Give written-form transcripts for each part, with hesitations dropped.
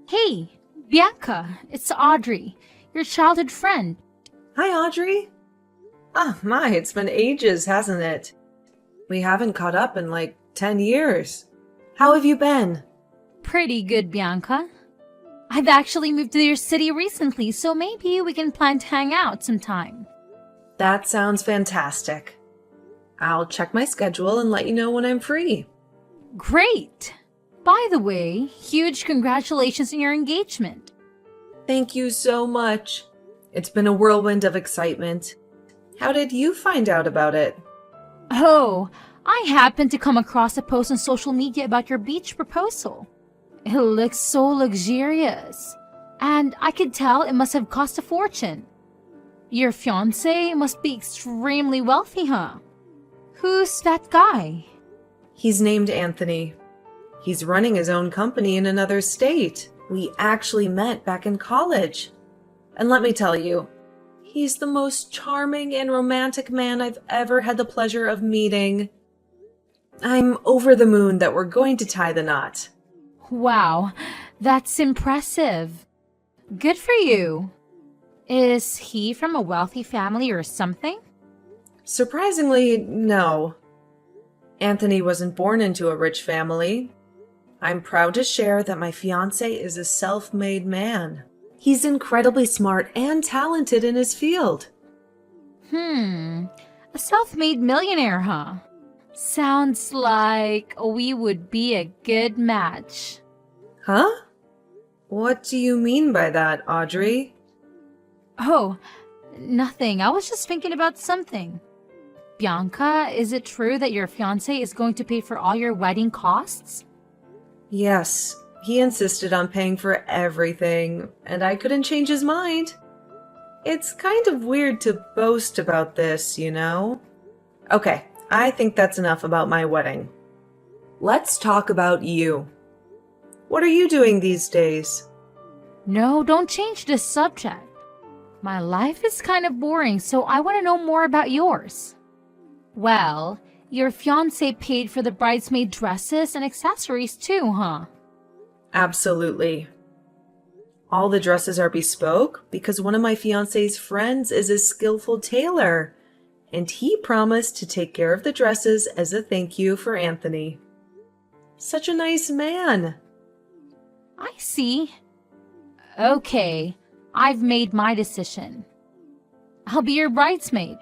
Hey, Bianca, it's Audrey, your childhood friend. Hi, Audrey. Oh my, it's been ages, hasn't it? We haven't caught up in like 10 years. How have you been? Pretty good, Bianca. I've actually moved to your city recently, so maybe we can plan to hang out sometime. That sounds fantastic. I'll check my schedule and let you know when I'm free. Great! By the way, huge congratulations on your engagement. Thank you so much. It's been a whirlwind of excitement. How did you find out about it? Oh, I happened to come across a post on social media about your beach proposal. It looks so luxurious, and I could tell it must have cost a fortune. Your fiancé must be extremely wealthy, huh? Who's that guy? He's named Anthony. He's running his own company in another state. We actually met back in college. And let me tell you, he's the most charming and romantic man I've ever had the pleasure of meeting. I'm over the moon that we're going to tie the knot. Wow, that's impressive. Good for you. Is he from a wealthy family or something? Surprisingly, no. Anthony wasn't born into a rich family. I'm proud to share that my fiancé is a self-made man. He's incredibly smart and talented in his field. A self-made millionaire, huh? Sounds like we would be a good match. Huh? What do you mean by that, Audrey? Oh, nothing. I was just thinking about something. Bianca, is it true that your fiancé is going to pay for all your wedding costs? Yes, he insisted on paying for everything, and I couldn't change his mind. It's kind of weird to boast about this, you know? Okay, I think that's enough about my wedding. Let's talk about you. What are you doing these days? No, don't change the subject. My life is kind of boring, so I want to know more about yours. Well, your fiancé paid for the bridesmaid dresses and accessories too, huh? Absolutely. All the dresses are bespoke because one of my fiancé's friends is a skillful tailor, and he promised to take care of the dresses as a thank you for Anthony. Such a nice man. I see. Okay, I've made my decision. I'll be your bridesmaid.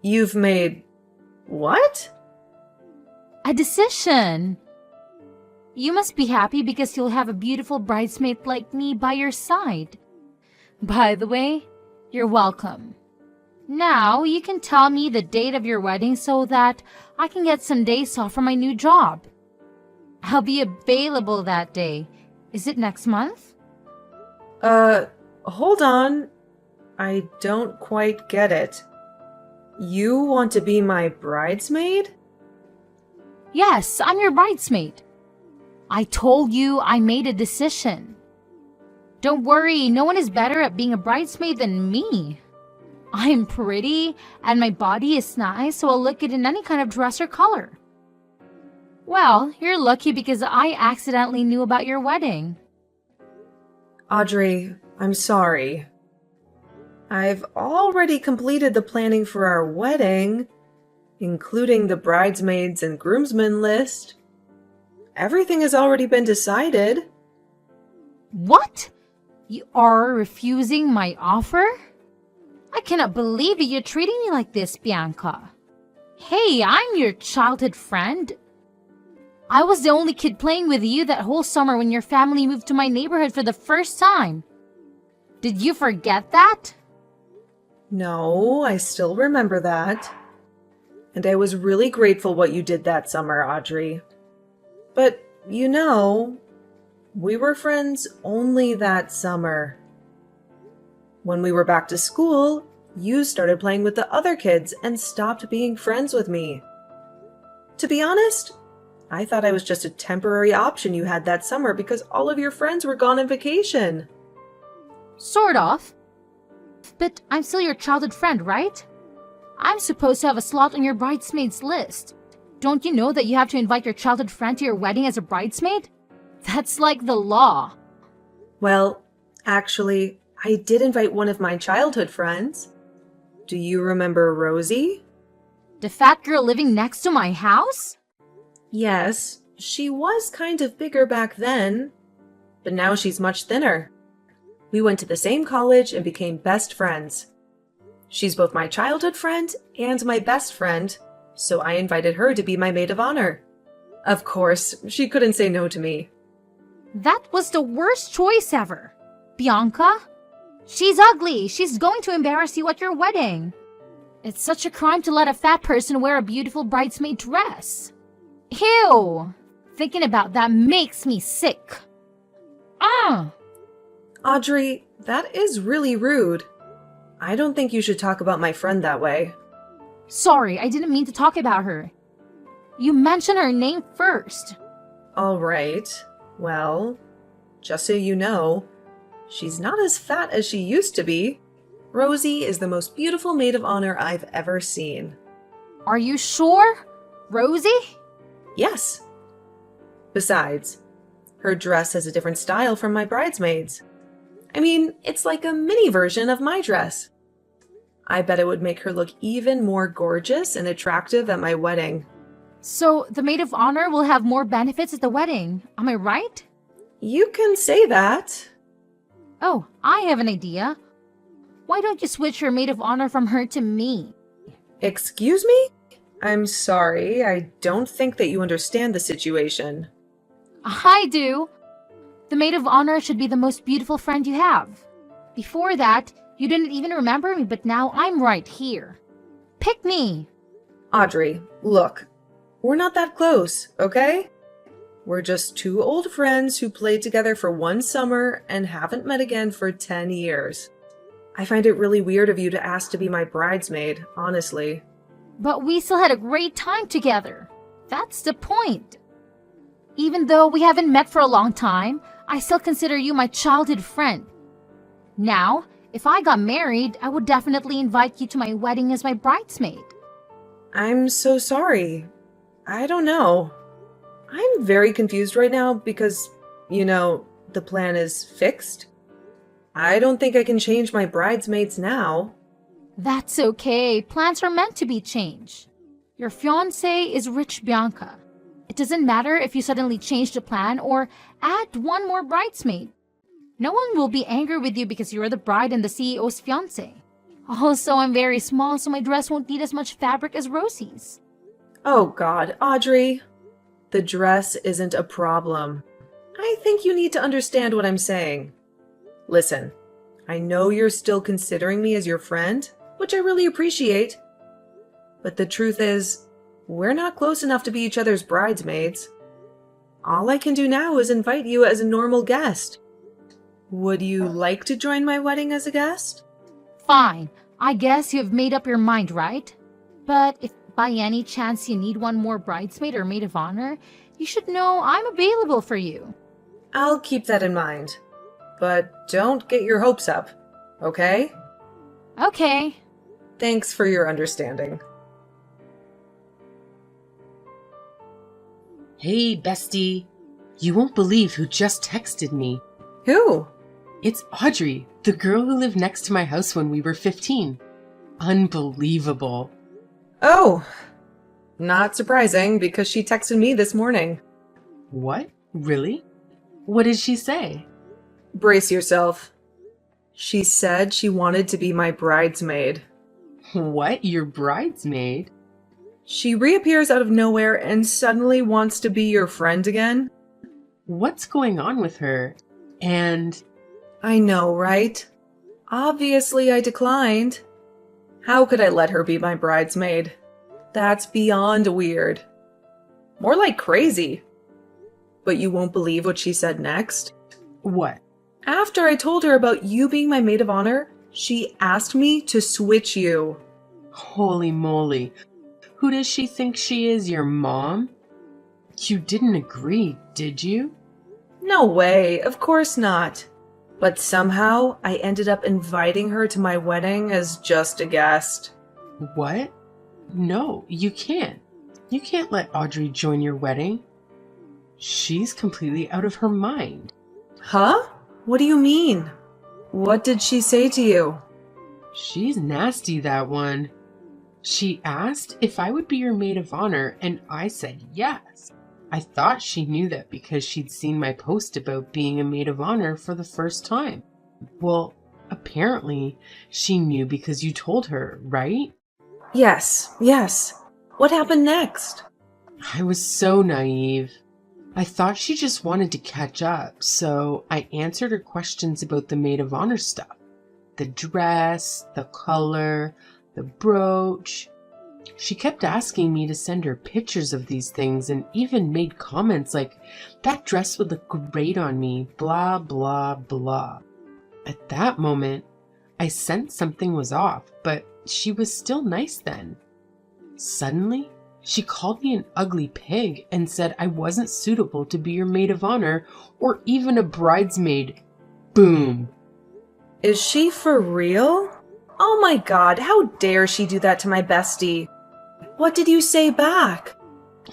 You've made what? A decision. You must be happy because you'll have a beautiful bridesmaid like me by your side. By the way, you're welcome. Now you can tell me the date of your wedding so that I can get some days off from my new job. I'll be available that day. Is it next month? Hold on. I don't quite get it. You want to be my bridesmaid? Yes, I'm your bridesmaid. I told you I made a decision. Don't worry, no one is better at being a bridesmaid than me. I'm pretty, and my body is nice, so I'll look good in any kind of dress or color. Well, you're lucky because I accidentally knew about your wedding. Audrey, I'm sorry. I've already completed the planning for our wedding, including the bridesmaids and groomsmen list. Everything has already been decided. What? You are refusing my offer? I cannot believe that you're treating me like this, Bianca. Hey, I'm your childhood friend. I was the only kid playing with you that whole summer when your family moved to my neighborhood for the first time. Did you forget that? No, I still remember that. And I was really grateful what you did that summer, Audrey. But, you know, we were friends only that summer. When we were back to school, you started playing with the other kids and stopped being friends with me. To be honest, I thought I was just a temporary option you had that summer because all of your friends were gone on vacation. Sort of. But I'm still your childhood friend, right? I'm supposed to have a slot on your bridesmaids list. Don't you know that you have to invite your childhood friend to your wedding as a bridesmaid? That's like the law. Well, actually, I did invite one of my childhood friends. Do you remember Rosie? The fat girl living next to my house? Yes, she was kind of bigger back then, but now she's much thinner. We went to the same college and became best friends. She's both my childhood friend and my best friend, so I invited her to be my maid of honor. Of course, she couldn't say no to me. That was the worst choice ever. Bianca? She's ugly. She's going to embarrass you at your wedding. It's such a crime to let a fat person wear a beautiful bridesmaid dress. Ew! Thinking about that makes me sick. Audrey, that is really rude. I don't think you should talk about my friend that way. Sorry, I didn't mean to talk about her. You mentioned her name first. All right. Well, just so you know, she's not as fat as she used to be. Rosie is the most beautiful maid of honor I've ever seen. Are you sure? Rosie? Yes. Besides, her dress has a different style from my bridesmaids. I mean, it's like a mini version of my dress. I bet it would make her look even more gorgeous and attractive at my wedding. So the maid of honor will have more benefits at the wedding. Am I right? You can say that. Oh, I have an idea. Why don't you switch your maid of honor from her to me? Excuse me? I'm sorry, I don't think that you understand the situation. I do. The maid of honor should be the most beautiful friend you have. Before that, you didn't even remember me, but now I'm right here. Pick me. Audrey, look, we're not that close, okay? We're just two old friends who played together for one summer and haven't met again for 10 years. I find it really weird of you to ask to be my bridesmaid, honestly. But we still had a great time together. That's the point. Even though we haven't met for a long time, I still consider you my childhood friend. Now, if I got married, I would definitely invite you to my wedding as my bridesmaid. I'm so sorry. I don't know. I'm very confused right now because, the plan is fixed. I don't think I can change my bridesmaids now. That's okay. Plans are meant to be changed. Your fiancé is rich, Bianca. It doesn't matter if you suddenly change the plan or add one more bridesmaid. No one will be angry with you because you're the bride and the CEO's fiancé. Also, I'm very small, so my dress won't need as much fabric as Rosie's. Oh God, Audrey. The dress isn't a problem. I think you need to understand what I'm saying. Listen, I know you're still considering me as your friend, which I really appreciate. But the truth is, we're not close enough to be each other's bridesmaids. All I can do now is invite you as a normal guest. Would you like to join my wedding as a guest? Fine. I guess you've made up your mind, right? But if by any chance you need one more bridesmaid or maid of honor, you should know I'm available for you. I'll keep that in mind. But don't get your hopes up, okay? Okay. Thanks for your understanding. Hey, bestie. You won't believe who just texted me. Who? It's Audrey, the girl who lived next to my house when we were 15. Unbelievable. Oh, not surprising because she texted me this morning. What? Really? What did she say? Brace yourself. She said she wanted to be my bridesmaid. What? Your bridesmaid? She reappears out of nowhere and suddenly wants to be your friend again? What's going on with her? And... I know, right? Obviously I declined. How could I let her be my bridesmaid? That's beyond weird. More like crazy. But you won't believe what she said next? What? After I told her about you being my maid of honor, she asked me to switch you. Holy moly. Who does she think she is, your mom? You didn't agree, did you? No way, of course not. But somehow I ended up inviting her to my wedding as just a guest. What? No, you can't. You can't let Audrey join your wedding. She's completely out of her mind. Huh? What do you mean? What did she say to you? She's nasty, that one. She asked if I would be your maid of honor, and I said yes. I thought she knew that because she'd seen my post about being a maid of honor for the first time. Well, apparently she knew because you told her, right? Yes. What happened next? I was so naive. I thought she just wanted to catch up, so I answered her questions about the maid of honor stuff. The dress, the color, the brooch. She kept asking me to send her pictures of these things and even made comments like, that dress would look great on me, blah, blah, blah. At that moment, I sensed something was off, but she was still nice then. Suddenly, she called me an ugly pig and said I wasn't suitable to be your maid of honor or even a bridesmaid. Boom. Is she for real? Oh my god, how dare she do that to my bestie? What did you say back?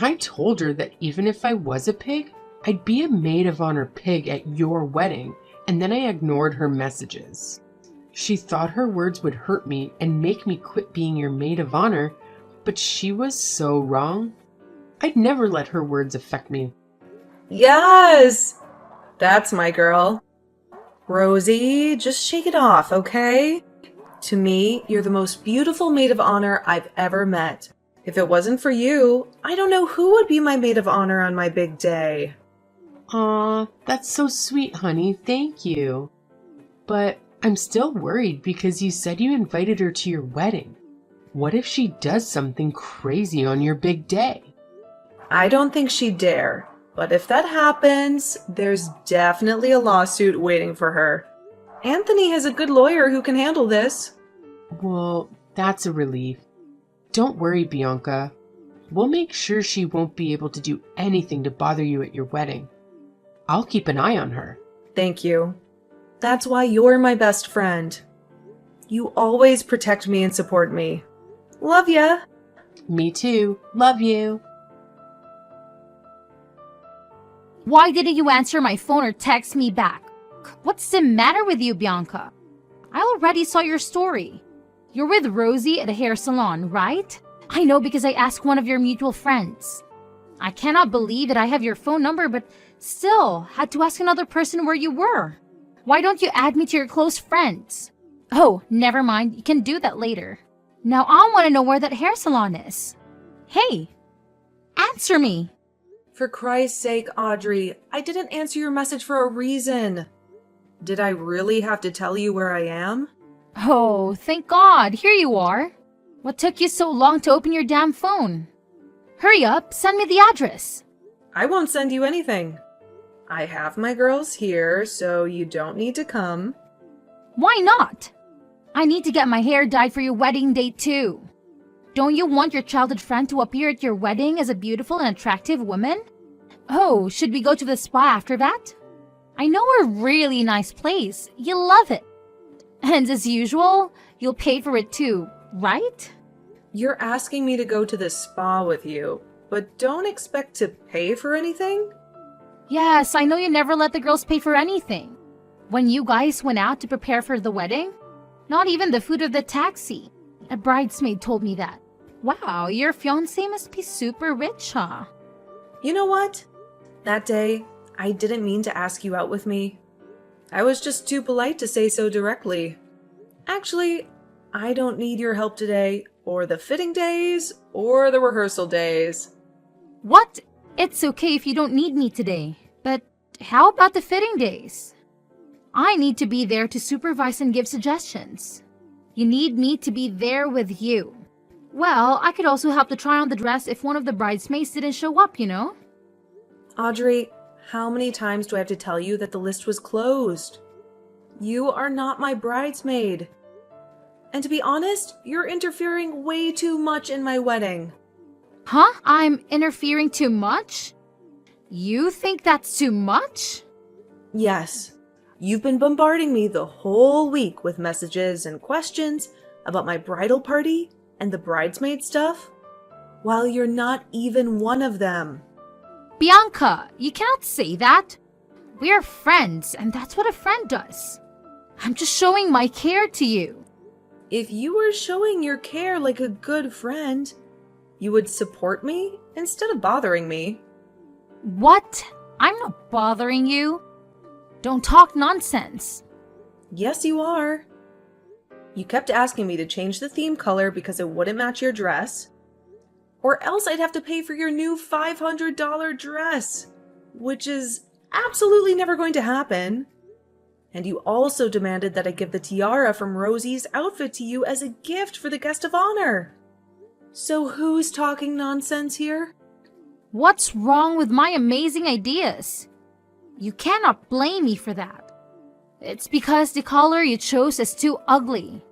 I told her that even if I was a pig, I'd be a maid of honor pig at your wedding, and then I ignored her messages. She thought her words would hurt me and make me quit being your maid of honor, but she was so wrong. I'd never let her words affect me. Yes! That's my girl. Rosie, just shake it off, okay? To me, you're the most beautiful maid of honor I've ever met. If it wasn't for you, I don't know who would be my maid of honor on my big day. Aw, that's so sweet, honey. Thank you. But I'm still worried because you said you invited her to your wedding. What if she does something crazy on your big day? I don't think she'd dare, but if that happens, there's definitely a lawsuit waiting for her. Anthony has a good lawyer who can handle this. Well, that's a relief. Don't worry, Bianca. We'll make sure she won't be able to do anything to bother you at your wedding. I'll keep an eye on her. Thank you. That's why you're my best friend. You always protect me and support me. Love ya! Me too. Love you. Why didn't you answer my phone or text me back? What's the matter with you, Bianca? I already saw your story. You're with Rosie at a hair salon, right? I know because I asked one of your mutual friends. I cannot believe that I have your phone number, but still had to ask another person where you were. Why don't you add me to your close friends? Oh, never mind. You can do that later. Now I want to know where that hair salon is. Hey, answer me. For Christ's sake, Audrey, I didn't answer your message for a reason. Did I really have to tell you where I am? Oh, thank God. Here you are. What took you so long to open your damn phone? Hurry up, send me the address. I won't send you anything. I have my girls here, so you don't need to come. Why not? I need to get my hair dyed for your wedding day too. Don't you want your childhood friend to appear at your wedding as a beautiful and attractive woman? Oh, should we go to the spa after that? I know a really nice place. You'll love it. And as usual, you'll pay for it too, right? You're asking me to go to the spa with you, but don't expect to pay for anything? Yes, I know you never let the girls pay for anything. When you guys went out to prepare for the wedding, not even the food of the taxi. A bridesmaid told me that. Wow, your fiancé must be super rich, huh? You know what? That day, I didn't mean to ask you out with me. I was just too polite to say so directly. Actually, I don't need your help today, or the fitting days, or the rehearsal days. What? It's okay if you don't need me today. But how about the fitting days? I need to be there to supervise and give suggestions. You need me to be there with you. Well, I could also help to try on the dress if one of the bridesmaids didn't show up, you know? Audrey, how many times do I have to tell you that the list was closed? You are not my bridesmaid. And to be honest, you're interfering way too much in my wedding. Huh? I'm interfering too much? You think that's too much? Yes. You've been bombarding me the whole week with messages and questions about my bridal party and the bridesmaid stuff, while you're not even one of them. Bianca, you cannot say that. We're friends, and that's what a friend does. I'm just showing my care to you. If you were showing your care like a good friend, you would support me instead of bothering me. What? I'm not bothering you. Don't talk nonsense. Yes, you are. You kept asking me to change the theme color because it wouldn't match your dress, or else I'd have to pay for your new $500 dress, which is absolutely never going to happen. And you also demanded that I give the tiara from Rosie's outfit to you as a gift for the guest of honor. So who's talking nonsense here? What's wrong with my amazing ideas? You cannot blame me for that. It's because the color you chose is too ugly.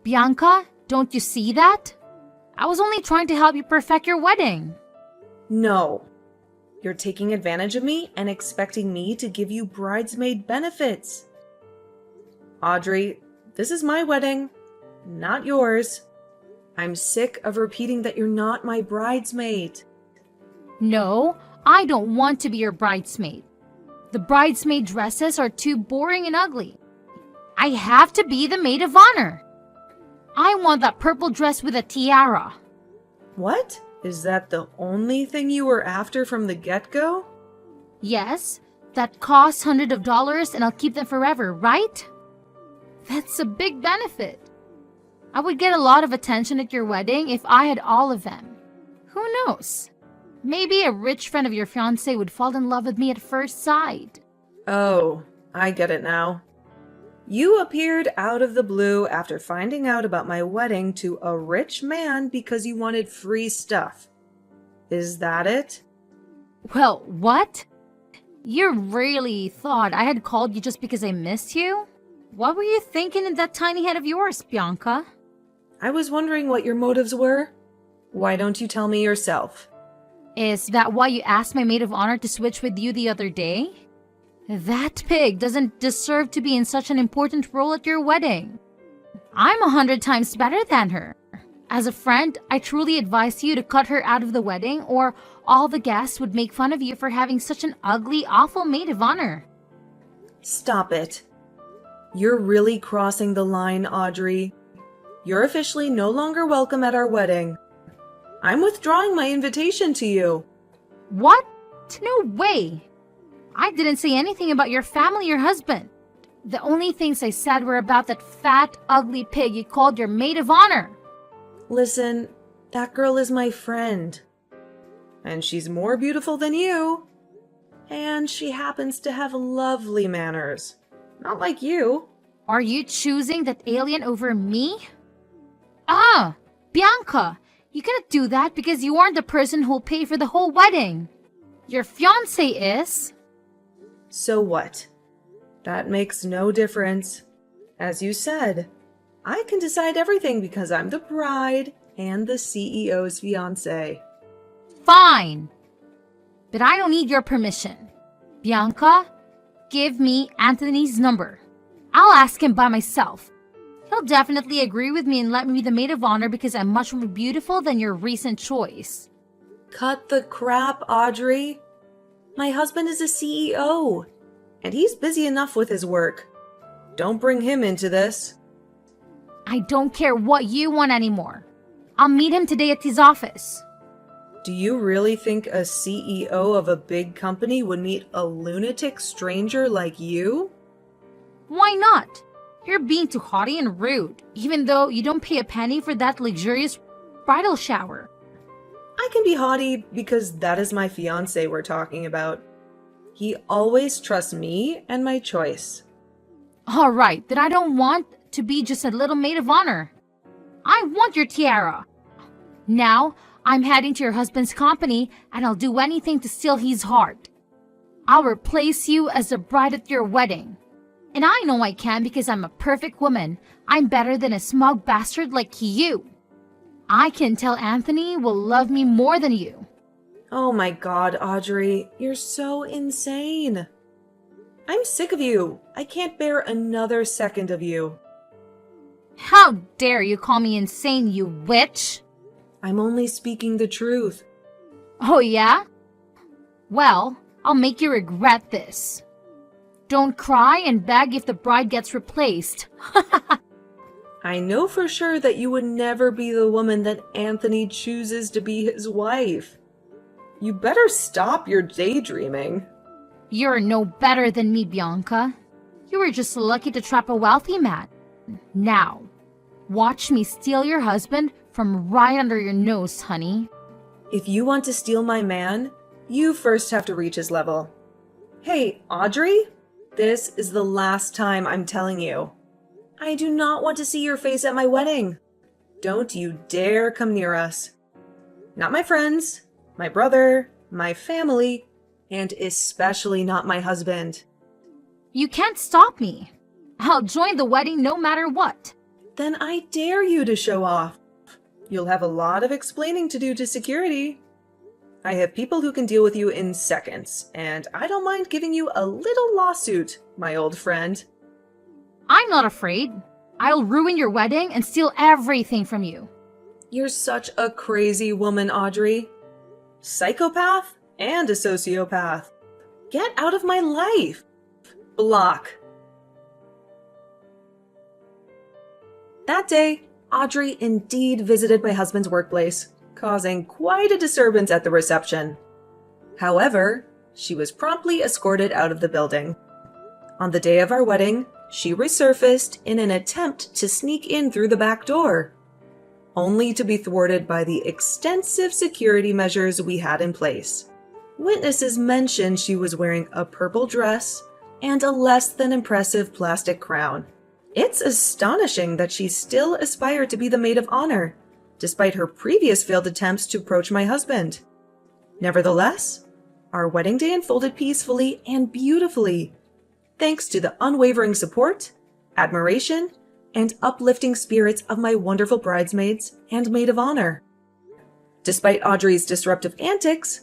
Bianca, don't you see that? I was only trying to help you perfect your wedding. No. You're taking advantage of me and expecting me to give you bridesmaid benefits. Audrey, this is my wedding, not yours. I'm sick of repeating that you're not my bridesmaid. No, I don't want to be your bridesmaid. The bridesmaid dresses are too boring and ugly. I have to be the maid of honor. I want that purple dress with a tiara. What? Is that the only thing you were after from the get-go? Yes, that costs hundreds of dollars and I'll keep them forever, right? That's a big benefit. I would get a lot of attention at your wedding if I had all of them. Who knows? Maybe a rich friend of your fiancé would fall in love with me at first sight. Oh, I get it now. You appeared out of the blue after finding out about my wedding to a rich man because you wanted free stuff. Is that it? Well, what? You really thought I had called you just because I missed you? What were you thinking in that tiny head of yours, Bianca? I was wondering what your motives were. Why don't you tell me yourself? Is that why you asked my maid of honor to switch with you the other day? That pig doesn't deserve to be in such an important role at your wedding. I'm 100 times better than her. As a friend, I truly advise you to cut her out of the wedding, or all the guests would make fun of you for having such an ugly, awful maid of honor. Stop it. You're really crossing the line, Audrey. You're officially no longer welcome at our wedding. I'm withdrawing my invitation to you. What? No way! I didn't say anything about your family or husband. The only things I said were about that fat, ugly pig you called your maid of honor. Listen, that girl is my friend. And she's more beautiful than you. And she happens to have lovely manners. Not like you. Are you choosing that alien over me? Ah, Bianca, you cannot do that because you aren't the person who'll pay for the whole wedding. Your fiancé is. So what? That makes no difference. As you said, I can decide everything because I'm the bride and the CEO's fiancé. Fine. But I don't need your permission. Bianca, give me Anthony's number. I'll ask him by myself. He'll definitely agree with me and let me be the maid of honor because I'm much more beautiful than your recent choice. Cut the crap, Audrey. My husband is a CEO, and he's busy enough with his work. Don't bring him into this. I don't care what you want anymore. I'll meet him today at his office. Do you really think a CEO of a big company would meet a lunatic stranger like you? Why not? You're being too haughty and rude, even though you don't pay a penny for that luxurious bridal shower. I can be haughty because that is my fiancé we're talking about. He always trusts me and my choice. All right, then I don't want to be just a little maid of honor. I want your tiara. Now, I'm heading to your husband's company and I'll do anything to steal his heart. I'll replace you as the bride at your wedding. And I know I can because I'm a perfect woman. I'm better than a smug bastard like you. I can tell Anthony will love me more than you. Oh my God, Audrey, you're so insane. I'm sick of you. I can't bear another second of you. How dare you call me insane, you witch? I'm only speaking the truth. Oh yeah? Well, I'll make you regret this. Don't cry and beg if the bride gets replaced. I know for sure that you would never be the woman that Anthony chooses to be his wife. You better stop your daydreaming. You're no better than me, Bianca. You were just lucky to trap a wealthy man. Now, watch me steal your husband from right under your nose, honey. If you want to steal my man, you first have to reach his level. Hey, Audrey, this is the last time I'm telling you. I do not want to see your face at my wedding. Don't you dare come near us. Not my friends, my brother, my family, and especially not my husband. You can't stop me. I'll join the wedding no matter what. Then I dare you to show off. You'll have a lot of explaining to do to security. I have people who can deal with you in seconds, and I don't mind giving you a little lawsuit, my old friend. I'm not afraid. I'll ruin your wedding and steal everything from you. You're such a crazy woman, Audrey. Psychopath and a sociopath. Get out of my life. Block. That day, Audrey indeed visited my husband's workplace, causing quite a disturbance at the reception. However, she was promptly escorted out of the building. On the day of our wedding, she resurfaced in an attempt to sneak in through the back door, only to be thwarted by the extensive security measures we had in place. Witnesses mentioned she was wearing a purple dress and a less than impressive plastic crown. It's astonishing that she still aspired to be the maid of honor, despite her previous failed attempts to approach my husband. Nevertheless, our wedding day unfolded peacefully and beautifully, thanks to the unwavering support, admiration, and uplifting spirits of my wonderful bridesmaids and maid of honor. Despite Audrey's disruptive antics,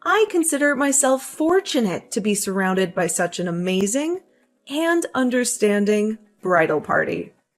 I consider myself fortunate to be surrounded by such an amazing and understanding bridal party.